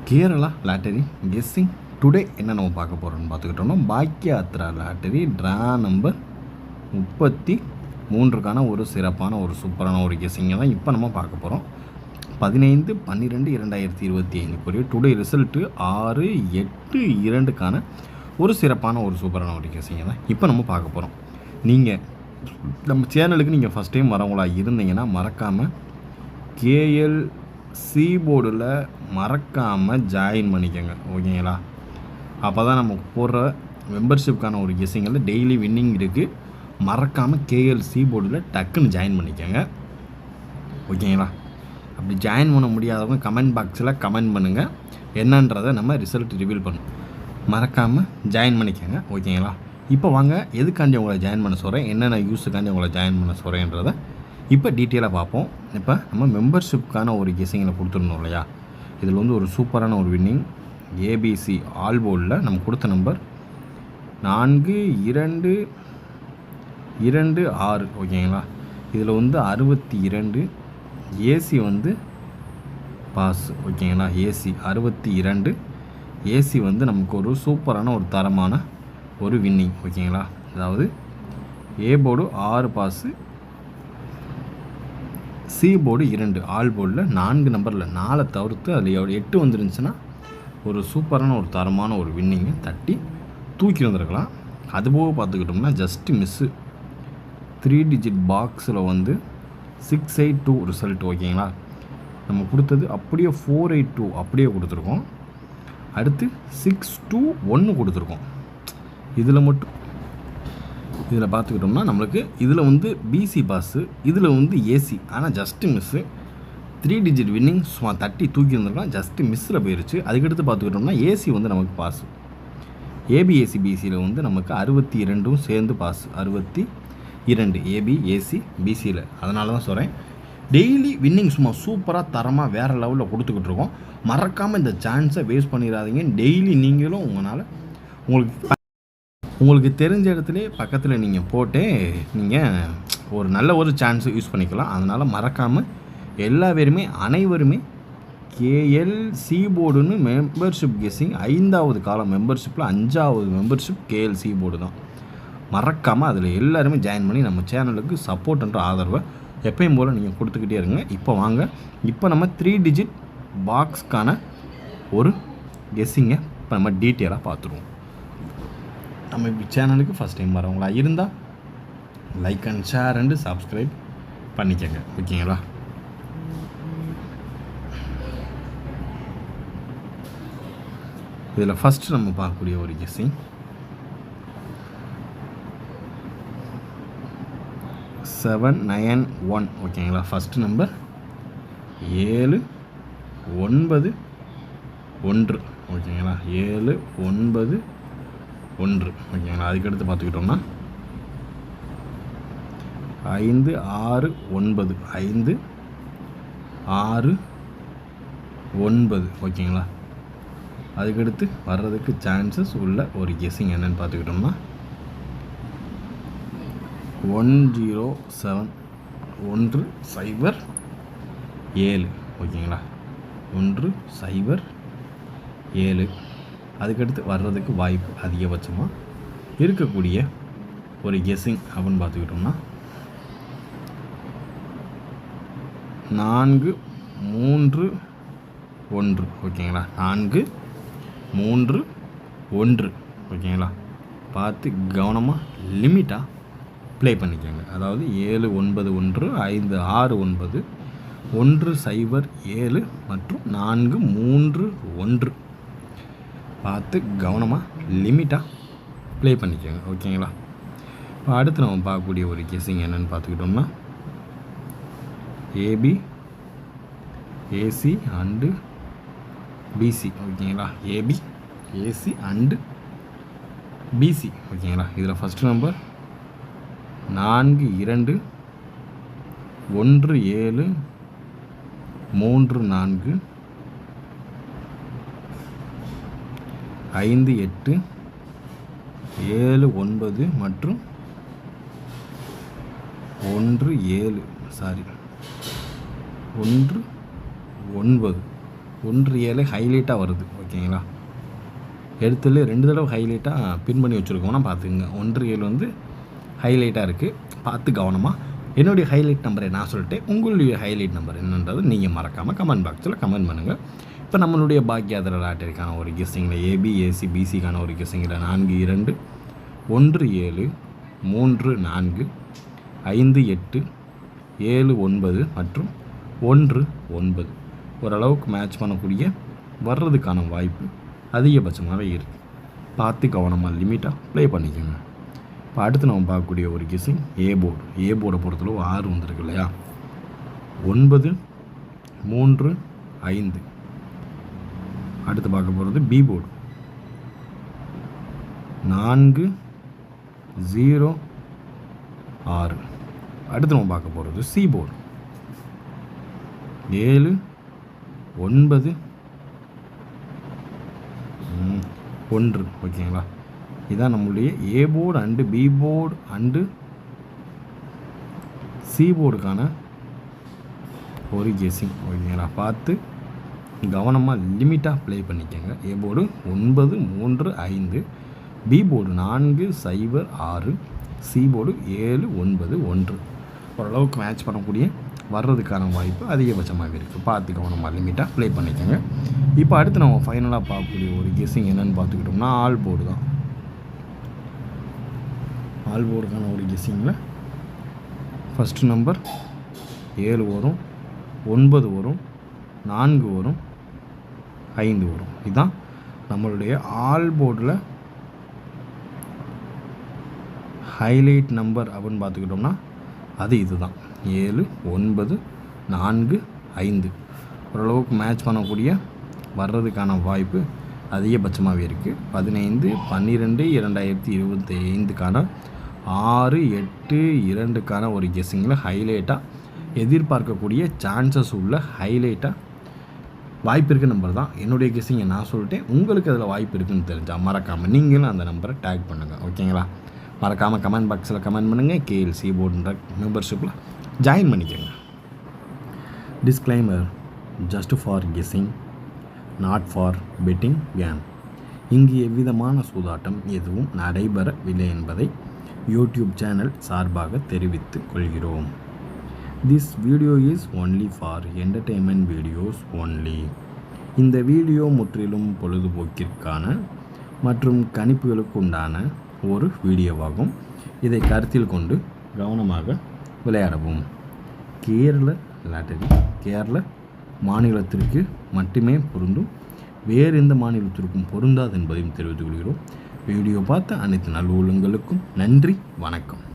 Kerala lottery guessing today என்ன நம்ம பார்க்க போகிறோம்னு பார்த்துக்கிட்டோம்னா பாக்யாத்ரா லாட்டரி ட்ரா நம்பர் 33க்கான ஒரு சிறப்பான ஒரு சூப்பரான ஒரு கெஸ்ஸிங்கை தான் இப்போ நம்ம பார்க்க போகிறோம். 15/12/2025 டுடே ரிசல்ட்டு 6/8/2க்கான ஒரு சிறப்பான ஒரு சூப்பரான ஒரு கெஸ்ஸிங்கை தான் இப்போ நம்ம பார்க்க போகிறோம். நீங்கள் நம்ம சேனலுக்கு நீங்கள் ஃபஸ்ட் டைம் வரவங்களா இருந்தீங்கன்னா மறக்காமல் KLC போர்டில் மறக்காமல் ஜாயின் பண்ணிக்கோங்க, ஓகேங்களா? அப்போ தான் நம்ம போடுற மெம்பர்ஷிப்கான ஒரு கெஸ்ஸிங்கில் டெய்லி வின்னிங் இருக்குது. மறக்காமல் KLC போர்டில் டக்குன்னு ஜாயின் பண்ணிக்கோங்க, ஓகேங்களா? அப்படி ஜாயின் பண்ண முடியாதவங்க கமெண்ட் பாக்ஸில் கமெண்ட் பண்ணுங்கள், என்னன்றதை நம்ம ரிசல்ட் ரிவீல் பண்ணுவோம். மறக்காமல் ஜாயின் பண்ணிக்கோங்க, ஓகேங்களா? இப்போ வாங்க எதுக்காண்டி உங்களை ஜாயின் பண்ண சொல்கிறேன், என்னென்ன யூஸுக்காண்டி உங்களை ஜாயின் பண்ண சொல்கிறேன்றதை இப்போ டீட்டெயிலாக பார்ப்போம். இப்போ நம்ம மெம்பர்ஷிப்கான ஒரு கெஸ்ஸிங்கில் கொடுத்துருந்தோம் இல்லையா, இதில் வந்து ஒரு சூப்பரான ஒரு வின்னிங் ABC ஆல் போர்டில் நம்ம கொடுத்த நம்பர் 4226, ஓகேங்களா? இதில் வந்து 62 AC வந்து பாஸ், ஓகேங்களா? AC 62 AC வந்து நமக்கு ஒரு சூப்பரான ஒரு தரமான ஒரு வின்னிங், ஓகேங்களா? அதாவது A board 6 pass, C board 2, all போர்டில் 4 நம்பரில் 4 தவிர்த்து அதில் 8 வந்துருந்துச்சுன்னா ஒரு சூப்பரான ஒரு தரமான ஒரு வின்னிங்கை தட்டி தூக்கி வந்துருக்கலாம். அதுபோக பார்த்துக்கிட்டோம்னா ஜஸ்ட்டு மிஸ்ஸு 3 டிஜிட் பாக்ஸில் வந்து 682 ரிசல்ட், ஓகேங்களா? நம்ம கொடுத்தது அப்படியே 482 அப்படியே கொடுத்துருக்கோம். அடுத்து 621 கொடுத்துருக்கோம். இதில் மட்டும் இதில் பார்த்துக்கிட்டோம்னா நம்மளுக்கு இதில் வந்து BC பாஸு, இதில் வந்து AC, ஆனால் ஜஸ்ட்டு மிஸ்ஸு 3 டிஜிட் வின்னிங் சும்மா தட்டி தூக்கி வந்துருக்கலாம், ஜஸ்ட்டு மிஸ்ஸில் போயிடுச்சு. அதுக்கடுத்து பார்த்துக்கிட்டோம்னா AC வந்து நமக்கு பாஸு, ABAC BCயில் வந்து நமக்கு 62 சேர்ந்து பாஸு, 62 ABAC BCயில். அதனால தான் சொல்கிறேன், டெய்லி வின்னிங் சும்மா சூப்பராக தரமாக வேறு லெவலில் கொடுத்துக்கிட்டு இருக்கோம். மறக்காமல் இந்த சான்ஸை வேஸ்ட் பண்ணிடாதீங்க. டெய்லி நீங்களும் உங்களால் உங்களுக்கு தெரிஞ்ச இடத்துல பக்கத்தில் நீங்கள் போட்டு நீங்கள் ஒரு நல்ல ஒரு சான்ஸை யூஸ் பண்ணிக்கலாம். அதனால் மறக்காமல் எல்லா பேருமே அனைவருமே KLC போர்டுன்னு மெம்பர்ஷிப் கெஸ்ஸிங் 5வது காலம் மெம்பர்ஷிப்பில் 5வது மெம்பர்ஷிப் KLC போர்டு தான். மறக்காமல் அதில் எல்லாருமே ஜாயின் பண்ணி நம்ம சேனலுக்கு சப்போர்ட்ன்ற ஆதரவை எப்பயும் போல் நீங்கள் கொடுத்துக்கிட்டே இருங்க. இப்போ வாங்க, இப்போ நம்ம 3 டிஜிட் பாக்ஸ்க்கான ஒரு கெஸ்ஸிங்கை இப்போ நம்ம டீட்டெயிலாக பார்த்துருவோம். நம்ம இப்போ சேனலுக்கு ஃபஸ்ட் டைம் வரவங்களா இருந்தால் like and share and subscribe பண்ணிக்கங்க, ஓகேங்களா? இதில் ஃபஸ்ட்டு நம்ம பார்க்கக்கூடிய ஒரு கெஸ்ஸிங் 791, ஓகேங்களா? ஃபஸ்ட்டு நம்பர் 791, ஓகேங்களா? 791, ஓகேங்களா? அதுக்கடுத்து பார்த்துக்கிட்டோம்னா 569, 569, ஓகேங்களா? அதுக்கடுத்து வர்றதுக்கு சான்சஸ் உள்ள ஒரு கெஸ்ஸிங் என்னென்னு பார்த்துக்கிட்டோம்னா 107, 107, ஓகேங்களா? 107. அதுக்கடுத்து வர்றதுக்கு வாய்ப்பு அதிகபட்சமாக இருக்கக்கூடிய ஒரு கெஸ்ஸிங் அப்படின்னு பார்த்துக்கிட்டோம்னா 431, ஓகேங்களா? 431, ஓகேங்களா? பார்த்து கவனமாக லிமிட்டாக ப்ளே பண்ணிக்கோங்க. அதாவது 791, 569, 107 மற்றும் 431 பார்த்து கவனமாக லிமிட்டாக ப்ளே பண்ணிக்கோங்க, ஓகேங்களா? இப்போ அடுத்து நம்ம பார்க்கக்கூடிய ஒரு கெஸ்ஸிங் என்னென்னு பார்த்துக்கிட்டோம்னா ABAC அண்டு BC, ஓகேங்களா? ABAC அண்டு BC, ஓகேங்களா? இதில் ஃபஸ்ட்டு நம்பர் 42 17 34 58 79 மற்றும் 17, 19 17 ஹைலைட்டாக வருது. ஓகேங்களா, எழுத்துல 2 தடவை ஹைலைட்டாக பின் பண்ணி வச்சுருக்கோம்னா பார்த்துக்குங்க. 17 வந்து ஹைலைட்டாக இருக்குது, பார்த்து கவனமாக. என்னுடைய ஹைலைட் நம்பரை நான் சொல்லிட்டேன். உங்களுடைய ஹைலைட் நம்பர் என்னன்றது நீங்கள் மறக்காமல் கமெண்ட் பாக்ஸில் கமெண்ட் பண்ணுங்கள். இப்போ நம்மளுடைய பாக்கியாதர லாட்டரிக்கான ஒரு கெஸ்ஸிங்கில் ஏபி, ஏசி, பிசிக்கான ஒரு கெஸ்ஸிங்கில் 4, 2, 1, 7, 3, 4, 5, 8, 7, 9 மற்றும் 1, 9 ஓரளவுக்கு மேட்ச் பண்ணக்கூடிய வர்றதுக்கான வாய்ப்பு அதிகபட்சமாகவே இருக்குது. பார்த்து கவனமாக லிமிட்டாக ப்ளே பண்ணிக்கோங்க. இப்போ அடுத்து நம்ம பார்க்கக்கூடிய ஒரு கெஸ்ஸிங் ஏ போர்டை பொறுத்தளவு 6 வந்துருக்கு இல்லையா, 9, 3, 5. அடுத்து பார்க்க போகிறது பி போர்டு 4, 0, 6. அடுத்து நம்ம பார்க்க போகிறது சி போர்டு 7, 9, 1. ஓகேங்களா, இதுதான் நம்மளுடைய A board and B board and C போர்டுக்கான ஒரு கெஸ்ஸிங். ஓகேங்களா, பார்த்து கவனமாக லிமிட்டாக ப்ளே பண்ணிக்கோங்க. A board 9, 3, 5, B board 4, 0, 6, C board 7, 9, 1. ஓரளவுக்கு மேட்ச் பண்ணக்கூடிய வர்றதுக்கான வாய்ப்பு அதிகபட்சமாக இருக்குது. பார்த்து கவனமாக லிமிட்டாக ப்ளே பண்ணிக்கோங்க. இப்போ அடுத்து நம்ம ஃபைனலாக பார்க்கக்கூடிய ஒரு கெஸ்ஸிங் என்னென்னு பார்த்துக்கிட்டோம்னா ஆல் போர்டு தான். ஆல் போர்டுக்கான ஒரு கெஸ்ஸிங்கில் ஃபஸ்ட்டு நம்பர் 7 வரும், 9 வரும், 4 வரும், 5 வரும். இதுதான் நம்மளுடைய ஆல் போர்டில் ஹைலைட் நம்பர் அப்படின்னு பார்த்துக்கிட்டோம்னா அது இது தான் 7, 9, 4, 5. ஓரளவுக்கு மேட்ச் பண்ணக்கூடிய வர்றதுக்கான வாய்ப்பு அதிகபட்சமாகவே இருக்குது. 15, 12, 2025க்கான 6, 8, 2க்கான ஒரு கெஸ்ஸிங்கில் ஹைலைட்டாக எதிர்பார்க்கக்கூடிய சான்சஸ் உள்ள ஹைலைட்டாக வாய்ப்பு இருக்க நம்பர் தான். என்னுடைய கெஸ்ஸிங்கை நான் சொல்லிட்டேன். உங்களுக்கு அதில் வாய்ப்பு இருக்குதுன்னு தெரிஞ்சால் மறக்காமல் நீங்களும் அந்த நம்பரை டேக் பண்ணுங்கள். ஓகேங்களா, மறக்காமல் கமெண்ட் பாக்ஸில் கமெண்ட் பண்ணுங்கள். கேஎல்சி போர்டுன்ற மெம்பர்ஷிப்பில் ஜாயின் பண்ணிக்கோங்க. Disclaimer: just for guessing, not for betting game. இங்கு எவ்விதமான சூதாட்டம் எதுவும் நடைபெறவில்லை என்பதை யூடியூப் சேனல் சார்பாக தெரிவித்துக் கொள்கிறோம். This video is only for entertainment videos only. இந்த வீடியோ முற்றிலும் பொழுதுபோக்கிற்கான மற்றும் கணிப்புகளுக்கு உண்டான ஒரு வீடியோவாகும். இதை கருத்தில் கொண்டு கவனமாக விளையாடவும். கேரள லாட்டரி கேரள மாநிலத்திற்கு மட்டுமே பொருந்தும், வேறு எந்த மாநிலத்திற்கும் பொருந்தாது என்பதையும் தெரிவித்துக் கொள்கிறோம். வீடியோ பார்த்த அனைத்து நல்ல உள்ளங்களுக்கும் நன்றி, வணக்கம்.